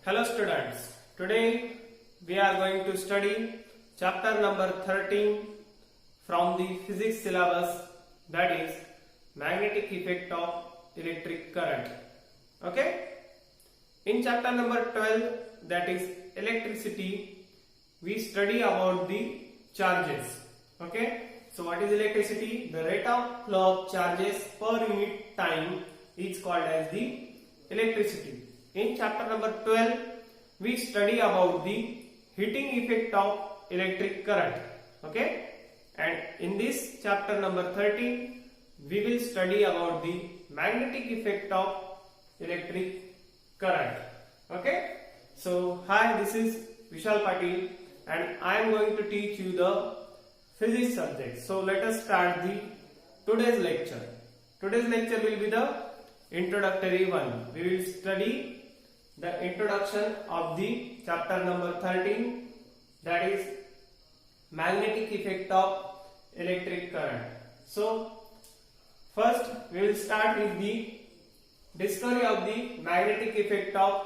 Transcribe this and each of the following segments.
Hello students, today we are going to study chapter number 13 from the physics syllabus, that is magnetic effect of electric current. Okay? In chapter number 12, that is electricity, we study about the charges. Okay? So what is electricity? The rate of flow of charges per unit time is called as the electricity. In chapter number 12, we study about the heating effect of electric current. Okay? And in this chapter number 13, we will study about the magnetic effect of electric current. Okay? So, hi, this is Vishal Patil and I am going to teach you the physics subject. So, let us start the today's lecture. Today's lecture will be the introductory one. We will study the introduction of the chapter number 13, that is magnetic effect of electric current. So first we will start with the discovery of the magnetic effect of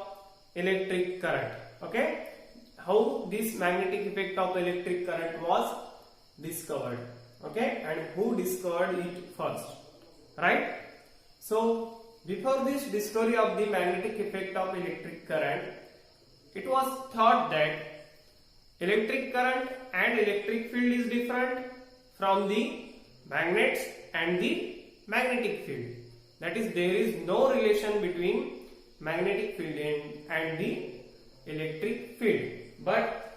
electric current. Okay, how this magnetic effect of electric current was discovered. Okay, and who discovered it first, right? So before this discovery of the magnetic effect of electric current, it was thought that electric current and electric field is different from the magnets and the magnetic field. That is, there is no relation between magnetic field and the electric field. But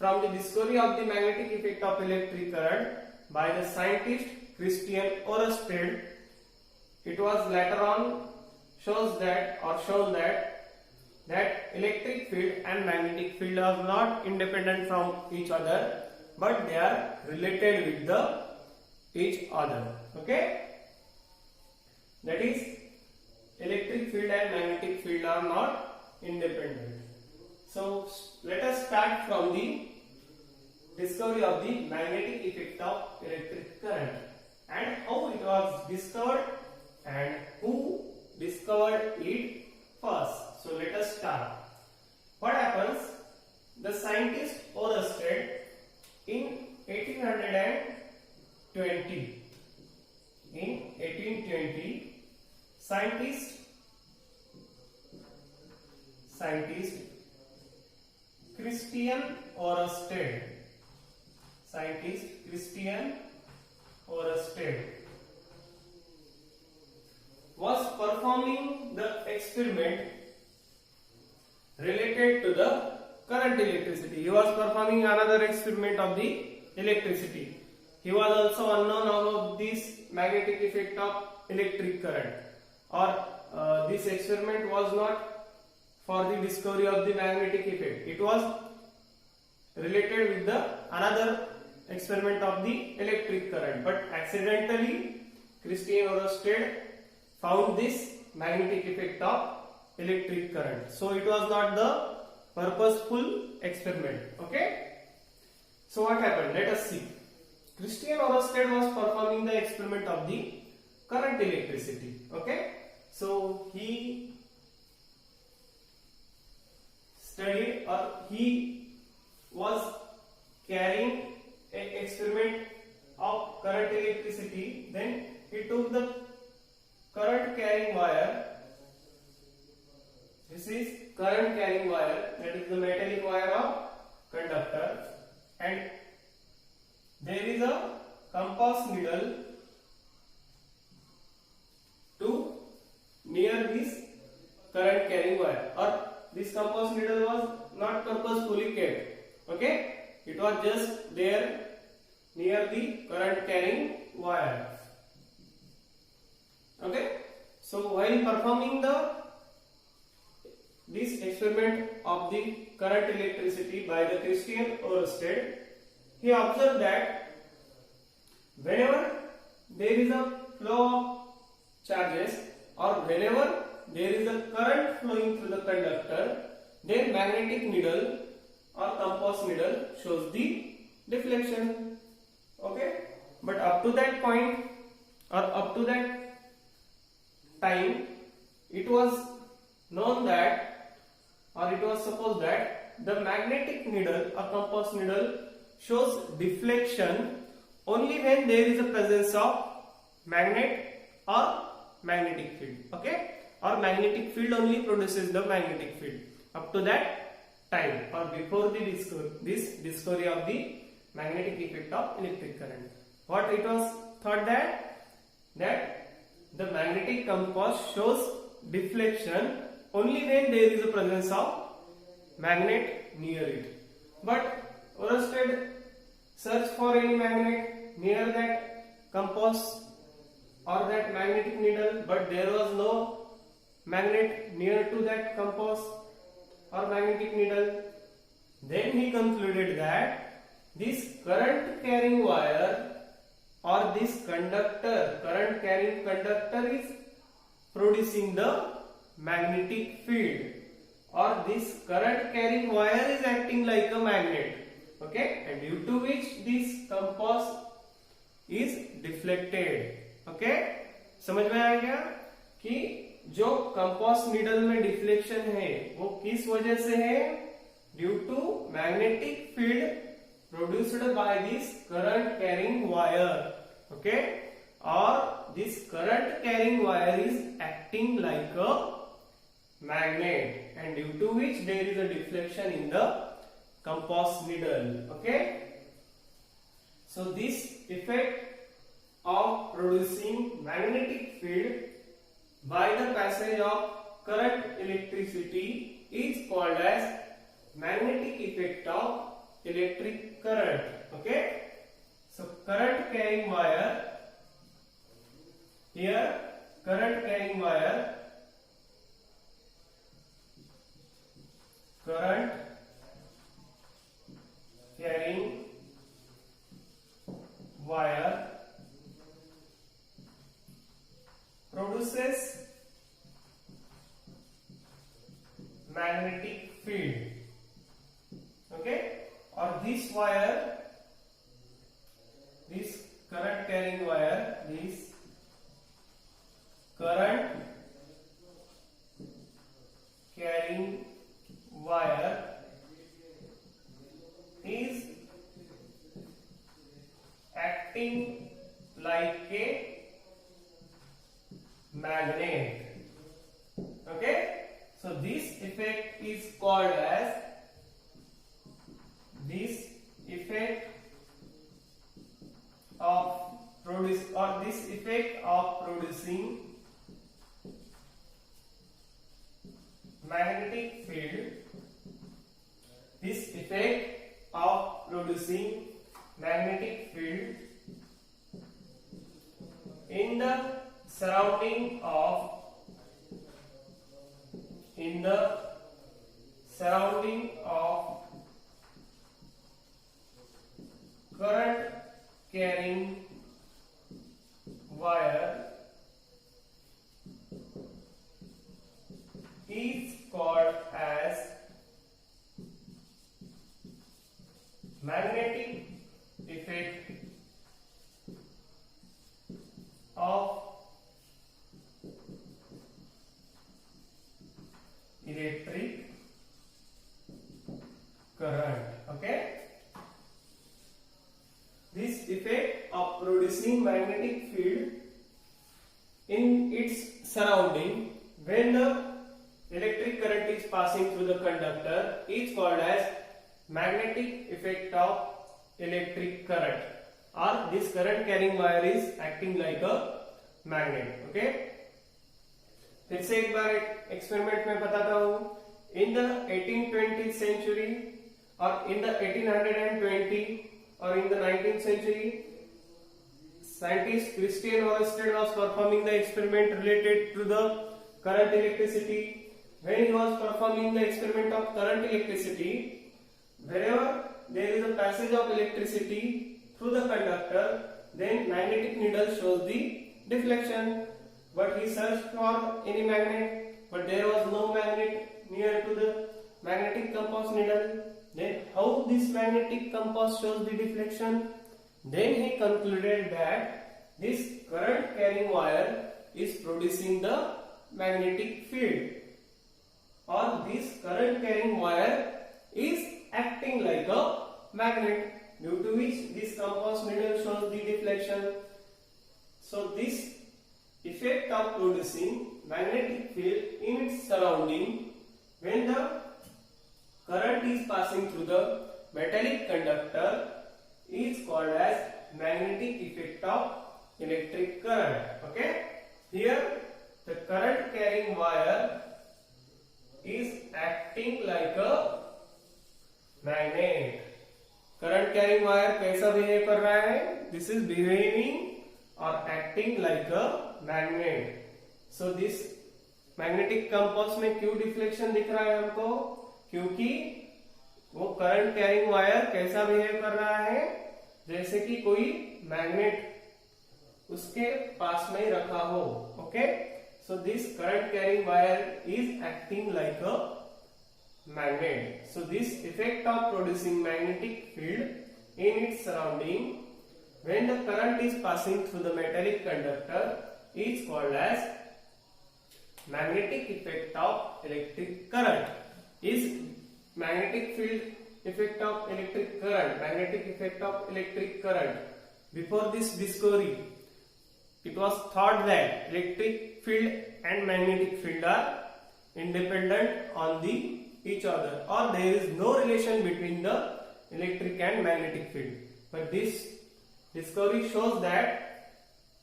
from the discovery of the magnetic effect of electric current by the scientist Christian Ørsted, it was later on shown that electric field and magnetic field are not independent from each other, but they are related with each other. Okay, that is, electric field and magnetic field are not independent. So let us start from the discovery of the magnetic effect of electric current and how it was discovered and who discovered it first. So let us start. What happens? The scientist Ørsted in 1820, scientist Christian Ørsted was performing the experiment related to the current electricity. He was performing another experiment of the electricity. He was also unknown about this magnetic effect of electric current, or this experiment was not for the discovery of the magnetic effect. It was related with the another experiment of the electric current, but accidentally Christian Ørsted found this magnetic effect of electric current. So it was not the purposeful experiment. Okay. So what happened? Let us see. Christian Ørsted was performing the experiment of the current electricity. Okay. So he studied, or he was carrying an experiment of current electricity. Then he took the current carrying wire. This is current carrying wire, that is the metallic wire of conductor, and there is a compass needle to near this current carrying wire, or this compass needle was not purposefully kept. Okay, it was just there near the current carrying wire. Okay, so while performing this experiment of the current electricity by the Christian Ørsted, he observed that whenever there is a flow of charges, or whenever there is a current flowing through the conductor, then magnetic needle or compass needle shows the deflection. Okay, but up to that point, or up to that time, it was known that or it was supposed that the magnetic needle or compass needle shows deflection only when there is a presence of magnet or magnetic field. Okay, or magnetic field only produces the magnetic field up to that time or before the discovery of the magnetic effect of electric current. What it was thought that the magnetic compass shows deflection only when there is a presence of magnet near it. But Oersted searched for any magnet near that compass or that magnetic needle, but there was no magnet near to that compass or magnetic needle. Then he concluded that this current carrying wire or this conductor, current carrying conductor is producing the magnetic field, or this current carrying wire is acting like a magnet. Okay, and due to which this compass is deflected. Okay, समझ में आ गया कि जो compass needle में deflection है वो किस वजह से है? Due to magnetic field produced by this current carrying wire. Okay, और this current carrying wire is acting like a magnet, and due to which there is a deflection in the compass needle. Okay, so this effect of producing magnetic field by the passage of current electricity is called as magnetic effect of electric current. Okay, so current carrying wire, here current carrying wire, current carrying wire produces magnetic field. Okay, or this wire, this current carrying wire, this current carrying wire is acting like a magnet. Okay, so this effect is called as this effect of producing magnetic field. This effect of producing magnetic field in the surrounding of current carrying wire is called as magnetic effect of electric current. Okay, this effect of producing magnetic field in its surrounding when the electric current is passing through the conductor is called as magnetic effect of electric current, or this current carrying wire is acting like a magnet. Okay, फिर से एक बार experiment में बताता हूँ. In the 1820th century or in the 1820 or in the 19th century, scientist Christian Oersted was performing the experiment related to the current electricity. When he was performing the experiment of current electricity, wherever there is a passage of electricity through the conductor, then magnetic needle shows the deflection. But he searched for any magnet, but there was no magnet near to the magnetic compass needle. Then how this magnetic compass shows the deflection? Then he concluded that this current carrying wire is producing the magnetic field. or this current carrying wire is acting like a magnet, due to which this compass needle shows the deflection. So this effect of producing magnetic field in its surrounding when the current is passing through the metallic conductor is called as magnetic effect of electric current. Okay, here the current carrying wire is acting like a magnet. Current carrying wire कैसा behave कर रहा है? This is behaving और acting like a magnet. So this magnetic compass में क्यों deflection दिख रहा है हमको? क्योंकि वो करंट कैरिंग वायर कैसा बिहेव कर रहा है? जैसे कि कोई मैग्नेट उसके पास में रखा हो. Okay, so this current carrying wire is acting like a magnet. So this effect of producing magnetic field in its surrounding when the current is passing through the metallic conductor is called as magnetic effect of electric current. Is magnetic field effect of electric current, magnetic effect of electric current. Before this discovery, it was thought that electric field and magnetic field are independent on the each other, or there is no relation between the electric and magnetic field. But this discovery shows that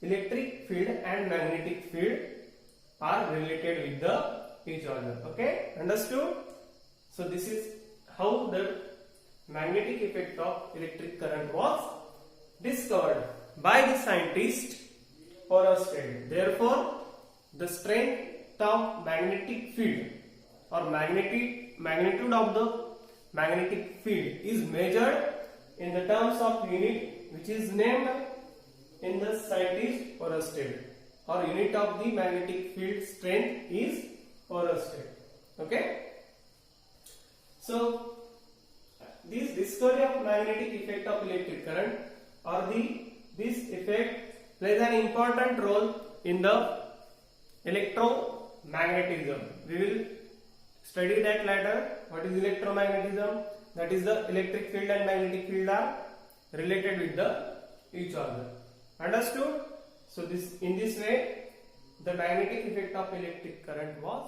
electric field and magnetic field are related with the each other. Okay, understood? So this is how the magnetic effect of electric current was discovered by the scientist Ørsted. Therefore, the strength of magnetic field or magnitude of the magnetic field is measured in the terms of unit which is named in the scientist Ørsted, or unit of the magnetic field strength is Ørsted. Okay, so this discovery of magnetic effect of electric current or this effect plays an important role in the electromagnetism. We will study that later. What is electromagnetism? That is the electric field and magnetic field are related with each other. Understood? So in this way the magnetic effect of electric current was